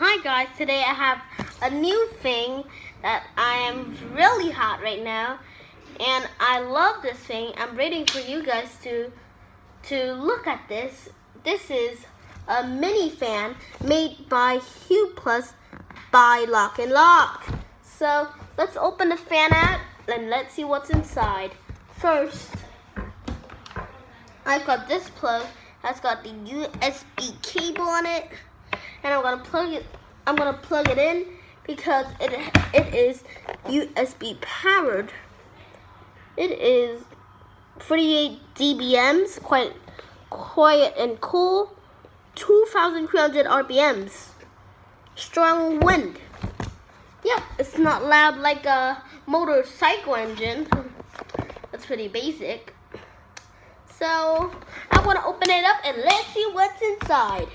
Hi guys, today I have a new thing that I am really hot right now, and I love this thing. I'm waiting for you guys to look at this. This is a mini fan made by Hue Plus by Lock&Lock. So let's open the fan out and let's see what's inside. First, I've got this plug that's got the USB cable on it. And I'm gonna plug it in because it is USB powered. It is 48 dBms, quite quiet and cool. 2,300 RPMs. Strong wind. Yep, it's not loud like a motorcycle engine. That's pretty basic. So I want to open it up and let's see what's inside.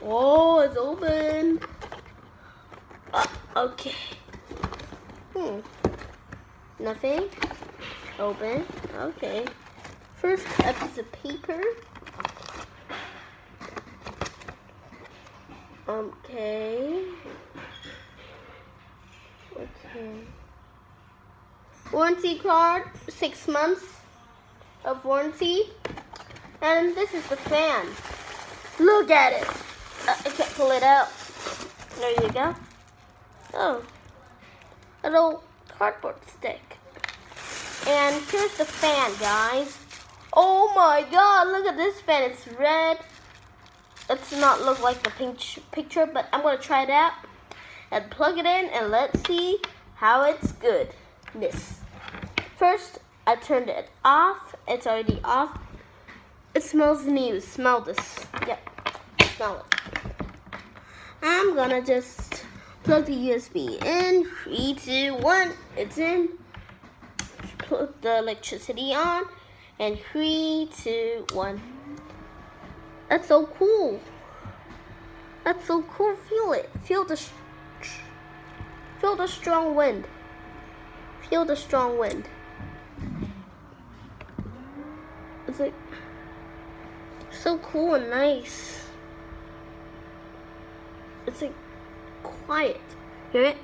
Oh, it's open. Okay. Nothing. Open. Okay. First, a piece of paper. Okay. Warranty card, 6 months of warranty. And this is the fan. Look at it. I can't pull it out. There you go. Oh, a little cardboard stick. And here's the fan, guys. Oh my God, look at this fan. It's red. It does not look like the picture, but I'm going to try it out and plug it in and let's see how it's good. First, I turned it off. It's already off. It smells new. Smell this. Yep. Smell it. I'm gonna just plug the USB in. 3, 2, 1. It's in. Put the electricity on. And 3, 2, 1. That's so cool. That's so cool. Feel it. Feel the strong wind. Feel the strong wind. It's like so cool and nice. It's like quiet. Hear it?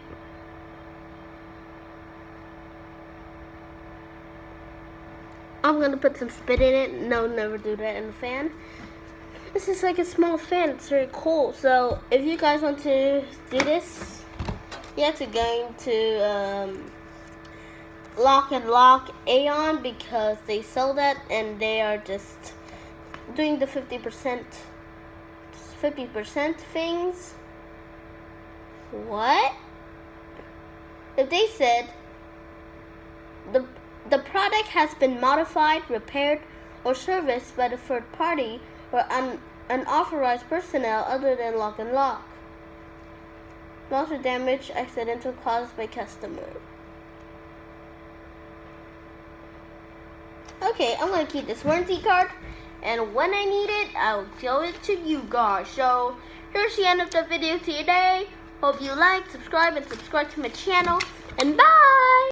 I'm gonna put some spit in it. No, never do that in the fan. This is like a small fan. It's very cool. So if you guys want to do this, you have to go to Lock&Lock Aeon because they sell that and they are just doing the 50% things. What? If they said the product has been modified, repaired, or serviced by the third party or unauthorized personnel other than Lock&Lock. Loss or damage accidental caused by customer. Okay, I'm gonna keep this warranty card, and when I need it, I'll show it to you guys. So here's the end of the video today. Hope you like, subscribe, and subscribe to my channel. And bye!